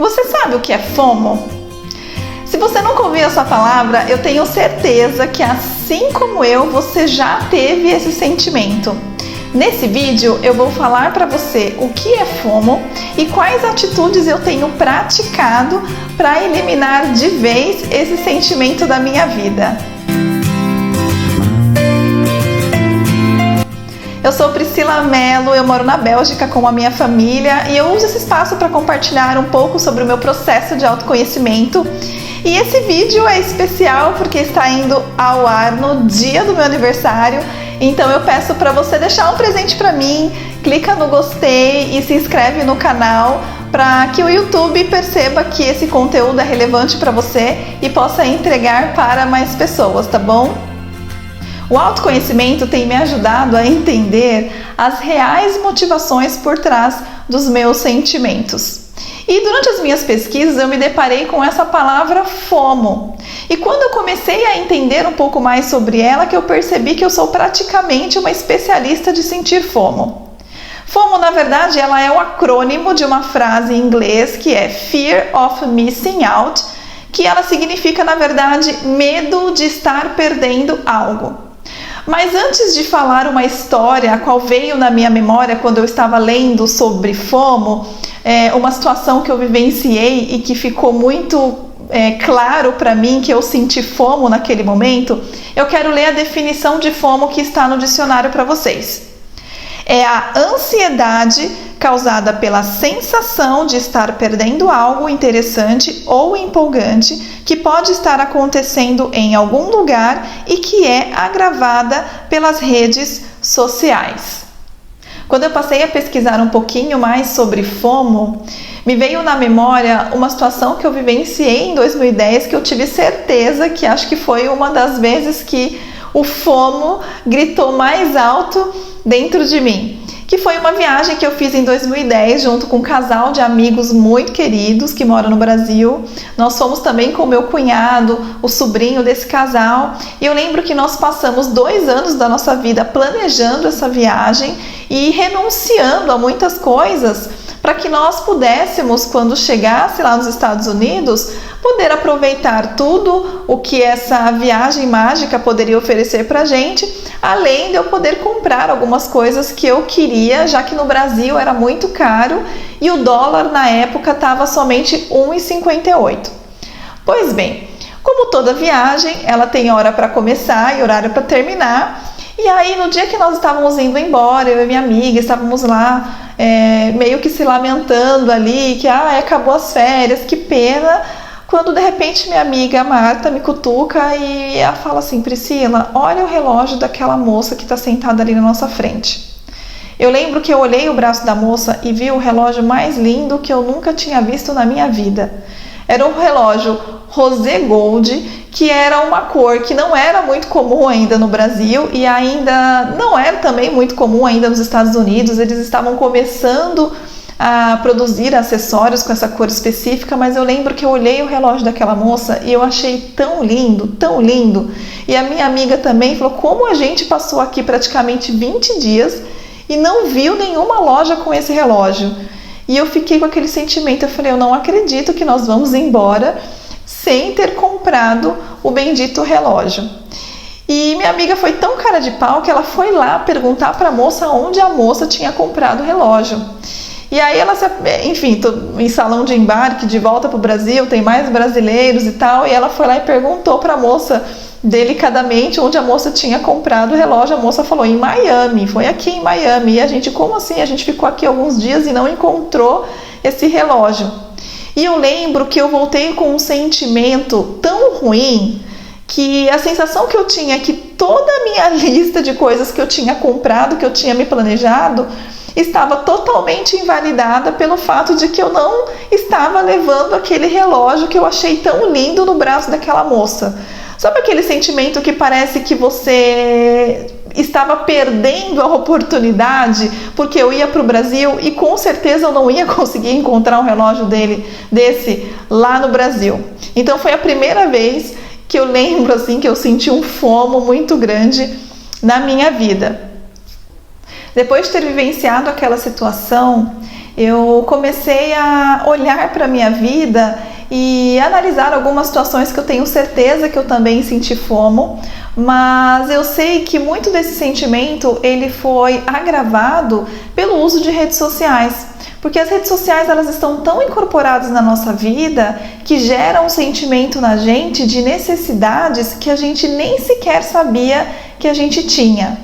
Você sabe o que é FOMO? Se você nunca ouviu essa palavra, eu tenho certeza que assim como eu, você já teve esse sentimento. Nesse vídeo eu vou falar para você o que é FOMO e quais atitudes eu tenho praticado para eliminar de vez esse sentimento da minha vida. Eu sou Priscila Mello, eu moro na Bélgica com a minha família e eu uso esse espaço para compartilhar um pouco sobre o meu processo de autoconhecimento. E esse vídeo é especial porque está indo ao ar no dia do meu aniversário, então eu peço para você deixar um presente para mim, clica no gostei e se inscreve no canal para que o YouTube perceba que esse conteúdo é relevante para você e possa entregar para mais pessoas, tá bom? O autoconhecimento tem me ajudado a entender as reais motivações por trás dos meus sentimentos. E durante as minhas pesquisas eu me deparei com essa palavra FOMO. E quando eu comecei a entender um pouco mais sobre ela, que eu percebi que eu sou praticamente uma especialista de sentir FOMO. FOMO, na verdade, ela é o acrônimo de uma frase em inglês que é Fear of Missing Out, que ela significa, na verdade, medo de estar perdendo algo. Mas antes de falar uma história, a qual veio na minha memória quando eu estava lendo sobre FOMO, uma situação que eu vivenciei e que ficou muito claro para mim que eu senti FOMO naquele momento, eu quero ler a definição de FOMO que está no dicionário para vocês. É a ansiedade causada pela sensação de estar perdendo algo interessante ou empolgante que pode estar acontecendo em algum lugar e que é agravada pelas redes sociais. Quando eu passei a pesquisar um pouquinho mais sobre FOMO, me veio na memória uma situação que eu vivenciei em 2010 que eu tive certeza que acho que foi uma das vezes que o FOMO gritou mais alto dentro de mim. Que foi uma viagem que eu fiz em 2010 junto com um casal de amigos muito queridos que moram no Brasil. Nós fomos também com o meu cunhado, o sobrinho desse casal. E eu lembro que nós passamos 2 anos da nossa vida planejando essa viagem e renunciando a muitas coisas para que nós pudéssemos, quando chegasse lá nos Estados Unidos, poder aproveitar tudo o que essa viagem mágica poderia oferecer para a gente, além de eu poder comprar algumas coisas que eu queria, já que no Brasil era muito caro e o dólar na época estava somente R$ 1,58. Pois bem, como toda viagem, ela tem hora para começar e horário para terminar. E aí, no dia que nós estávamos indo embora, eu e minha amiga estávamos lá meio que se lamentando ali, que acabou as férias, que pena, quando de repente minha amiga Marta me cutuca e ela fala assim: Priscila, olha o relógio daquela moça que está sentada ali na nossa frente. Eu lembro que eu olhei o braço da moça e vi o relógio mais lindo que eu nunca tinha visto na minha vida. Era um relógio rosé gold, que era uma cor que não era muito comum ainda no Brasil e ainda não era também muito comum ainda nos Estados Unidos. Eles estavam começando a produzir acessórios com essa cor específica, mas eu lembro que eu olhei o relógio daquela moça e eu achei tão lindo, tão lindo. E a minha amiga também falou: como a gente passou aqui praticamente 20 dias e não viu nenhuma loja com esse relógio. E eu fiquei com aquele sentimento, eu falei: eu não acredito que nós vamos embora sem ter comprado o bendito relógio. E minha amiga foi tão cara de pau que ela foi lá perguntar para a moça onde a moça tinha comprado o relógio. E aí ela, enfim, tô em salão de embarque, de volta para o Brasil, tem mais brasileiros e tal, e ela foi lá e perguntou para a moça delicadamente onde a moça tinha comprado o relógio. A moça falou: em Miami, foi aqui em Miami. E a gente: como assim? A gente ficou aqui alguns dias e não encontrou esse relógio. E eu lembro que eu voltei com um sentimento tão ruim, que a sensação que eu tinha é que toda a minha lista de coisas que eu tinha comprado, que eu tinha me planejado, estava totalmente invalidada pelo fato de que eu não estava levando aquele relógio que eu achei tão lindo no braço daquela moça. Sabe aquele sentimento que parece que você estava perdendo a oportunidade porque eu ia para o Brasil e com certeza eu não ia conseguir encontrar um relógio desse lá no Brasil. Então foi a primeira vez que eu lembro assim que eu senti um FOMO muito grande na minha vida. Depois de ter vivenciado aquela situação, eu comecei a olhar para a minha vida e analisar algumas situações que eu tenho certeza que eu também senti FOMO, mas eu sei que muito desse sentimento ele foi agravado pelo uso de redes sociais. Porque as redes sociais elas estão tão incorporadas na nossa vida que geram um sentimento na gente de necessidades que a gente nem sequer sabia que a gente tinha.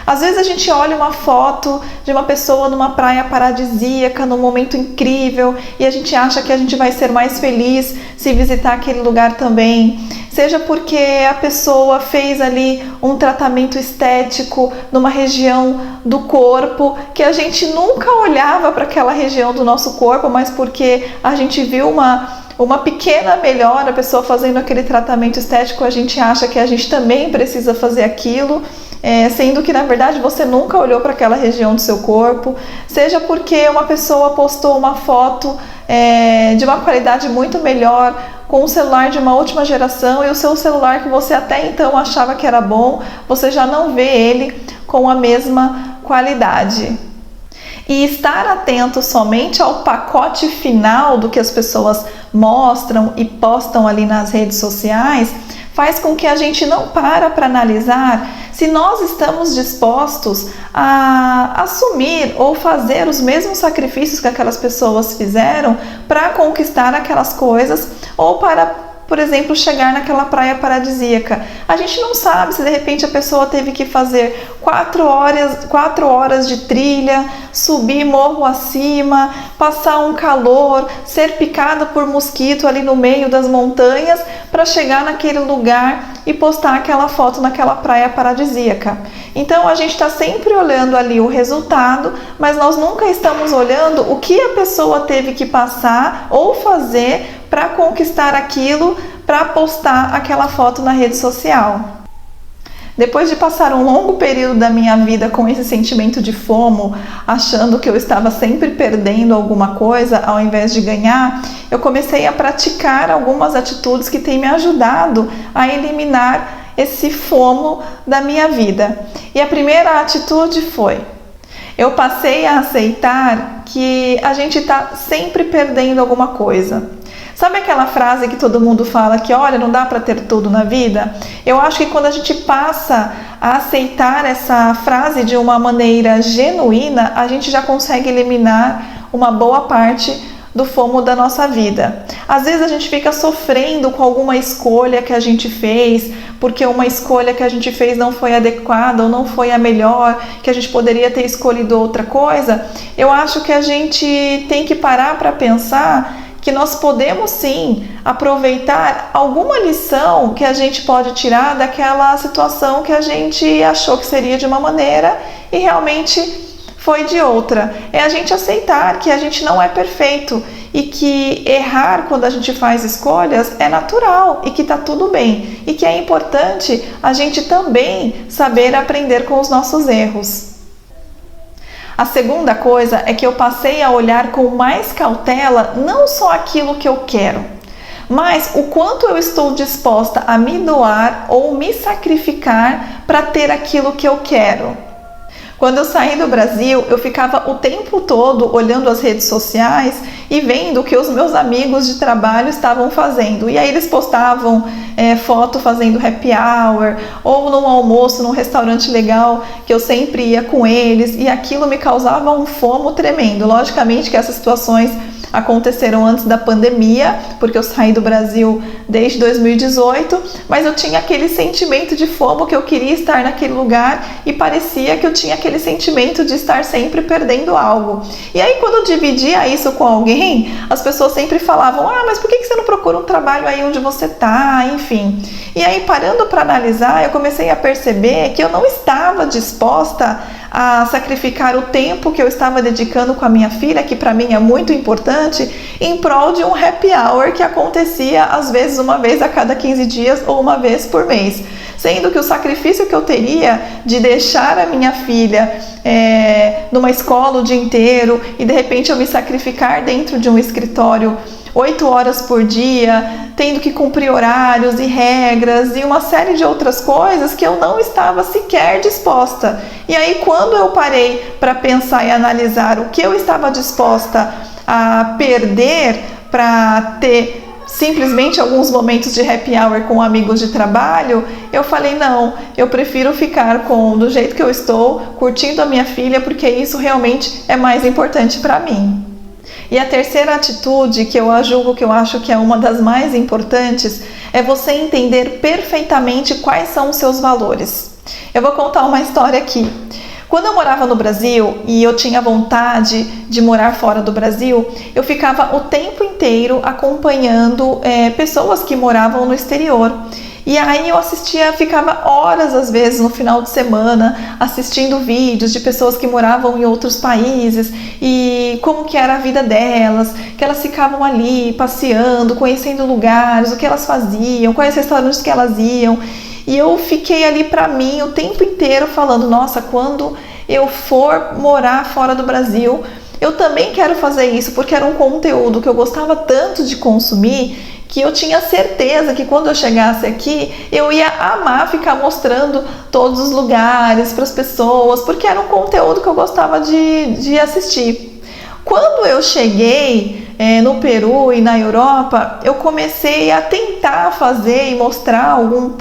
Às vezes a gente olha uma foto de uma pessoa numa praia paradisíaca, num momento incrível, e a gente acha que a gente vai ser mais feliz se visitar aquele lugar também. Seja porque a pessoa fez ali um tratamento estético numa região do corpo que a gente nunca olhava para aquela região do nosso corpo, mas porque a gente viu uma pequena melhora, a pessoa fazendo aquele tratamento estético, a gente acha que a gente também precisa fazer aquilo, sendo que na verdade você nunca olhou para aquela região do seu corpo. Seja porque uma pessoa postou uma foto de uma qualidade muito melhor com um celular de uma última geração e o seu celular que você até então achava que era bom, você já não vê ele com a mesma qualidade. E estar atento somente ao pacote final do que as pessoas mostram e postam ali nas redes sociais faz com que a gente não para analisar se nós estamos dispostos a assumir ou fazer os mesmos sacrifícios que aquelas pessoas fizeram para conquistar aquelas coisas ou para, por exemplo, chegar naquela praia paradisíaca. A gente não sabe se de repente a pessoa teve que fazer 4 horas de trilha, subir morro acima, passar um calor, ser picada por mosquito ali no meio das montanhas para chegar naquele lugar e postar aquela foto naquela praia paradisíaca. Então a gente está sempre olhando ali o resultado, mas nós nunca estamos olhando o que a pessoa teve que passar ou fazer para conquistar aquilo, para postar aquela foto na rede social. Depois de passar um longo período da minha vida com esse sentimento de FOMO, achando que eu estava sempre perdendo alguma coisa ao invés de ganhar, eu comecei a praticar algumas atitudes que têm me ajudado a eliminar esse FOMO da minha vida. E a primeira atitude foi: eu passei a aceitar que a gente está sempre perdendo alguma coisa. Sabe aquela frase que todo mundo fala que, olha, não dá para ter tudo na vida? Eu acho que quando a gente passa a aceitar essa frase de uma maneira genuína, a gente já consegue eliminar uma boa parte do FOMO da nossa vida. Às vezes a gente fica sofrendo com alguma escolha que a gente fez, porque uma escolha que a gente fez não foi adequada ou não foi a melhor, que a gente poderia ter escolhido outra coisa. Eu acho que a gente tem que parar para pensar que nós podemos sim aproveitar alguma lição que a gente pode tirar daquela situação que a gente achou que seria de uma maneira e realmente foi de outra. É a gente aceitar que a gente não é perfeito e que errar quando a gente faz escolhas é natural e que tá tudo bem e que é importante a gente também saber aprender com os nossos erros. A segunda coisa é que eu passei a olhar com mais cautela não só aquilo que eu quero, mas o quanto eu estou disposta a me doar ou me sacrificar para ter aquilo que eu quero. Quando eu saí do Brasil, eu ficava o tempo todo olhando as redes sociais e vendo o que os meus amigos de trabalho estavam fazendo. E aí eles postavam foto fazendo happy hour ou num almoço, num restaurante legal que eu sempre ia com eles. E aquilo me causava um FOMO tremendo. Logicamente que essas situações aconteceram antes da pandemia, porque eu saí do Brasil desde 2018, mas eu tinha aquele sentimento de FOMO que eu queria estar naquele lugar e parecia que eu tinha aquele sentimento de estar sempre perdendo algo. E aí quando eu dividia isso com alguém, as pessoas sempre falavam: ah, mas por que você não procura um trabalho aí onde você está? Enfim. E aí, parando para analisar, eu comecei a perceber que eu não estava disposta a sacrificar o tempo que eu estava dedicando com a minha filha, que para mim é muito importante, em prol de um happy hour que acontecia às vezes uma vez a cada 15 dias ou uma vez por mês. Sendo que o sacrifício que eu teria de deixar a minha filha numa escola o dia inteiro e de repente eu me sacrificar dentro de um escritório 8 horas por dia, tendo que cumprir horários e regras e uma série de outras coisas que eu não estava sequer disposta. E aí, quando eu parei para pensar e analisar o que eu estava disposta a perder para ter simplesmente alguns momentos de happy hour com amigos de trabalho, eu falei, não, eu prefiro ficar do jeito que eu estou, curtindo a minha filha, porque isso realmente é mais importante para mim. E a terceira atitude que eu acho que é uma das mais importantes, é você entender perfeitamente quais são os seus valores. Eu vou contar uma história aqui. Quando eu morava no Brasil e eu tinha vontade de morar fora do Brasil, eu ficava o tempo inteiro acompanhando pessoas que moravam no exterior. E aí eu ficava horas às vezes no final de semana assistindo vídeos de pessoas que moravam em outros países e como que era a vida delas, que elas ficavam ali passeando, conhecendo lugares, o que elas faziam, quais restaurantes que elas iam. E eu fiquei ali para mim o tempo inteiro falando, nossa, quando eu for morar fora do Brasil, eu também quero fazer isso, porque era um conteúdo que eu gostava tanto de consumir, que eu tinha certeza que quando eu chegasse aqui, eu ia amar ficar mostrando todos os lugares para as pessoas, porque era um conteúdo que eu gostava de assistir. Quando eu cheguei no Peru e na Europa, eu comecei a tentar fazer e mostrar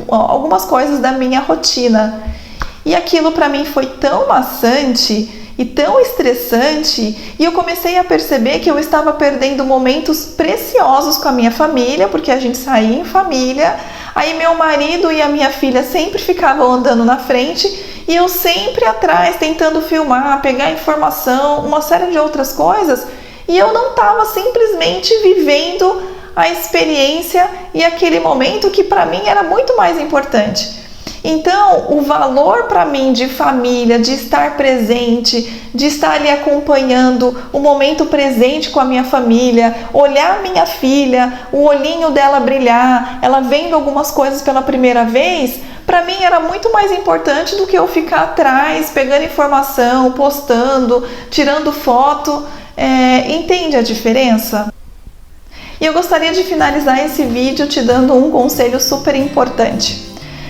algumas coisas da minha rotina. E aquilo para mim foi tão maçante e tão estressante, e eu comecei a perceber que eu estava perdendo momentos preciosos com a minha família, porque a gente saía em família, aí meu marido e a minha filha sempre ficavam andando na frente, e eu sempre atrás tentando filmar, pegar informação, uma série de outras coisas, e eu não estava simplesmente vivendo a experiência e aquele momento que para mim era muito mais importante. Então, o valor para mim de família, de estar presente, de estar ali acompanhando o momento presente com a minha família, olhar minha filha, o olhinho dela brilhar, ela vendo algumas coisas pela primeira vez, para mim era muito mais importante do que eu ficar atrás, pegando informação, postando, tirando foto. Entende a diferença? E eu gostaria de finalizar esse vídeo te dando um conselho super importante.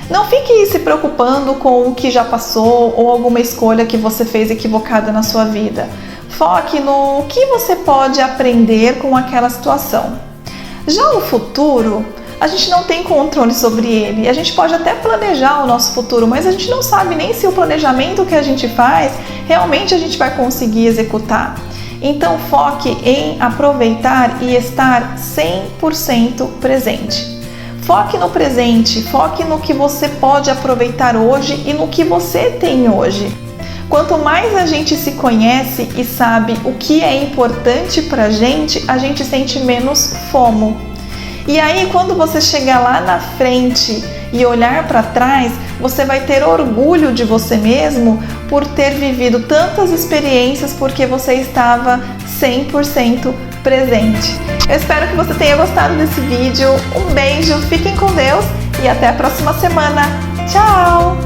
Não fique se preocupando com o que já passou ou alguma escolha que você fez equivocada na sua vida. Foque no que você pode aprender com aquela situação. Já o futuro, a gente não tem controle sobre ele. A gente pode até planejar o nosso futuro, mas a gente não sabe nem se o planejamento que a gente faz, realmente a gente vai conseguir executar. Então foque em aproveitar e estar 100% presente. Foque no presente, foque no que você pode aproveitar hoje e no que você tem hoje. Quanto mais a gente se conhece e sabe o que é importante pra gente, a gente sente menos FOMO. E aí, quando você chegar lá na frente e olhar para trás, você vai ter orgulho de você mesmo por ter vivido tantas experiências porque você estava 100% presente. Eu espero que você tenha gostado desse vídeo. Um beijo, fiquem com Deus e até a próxima semana. Tchau!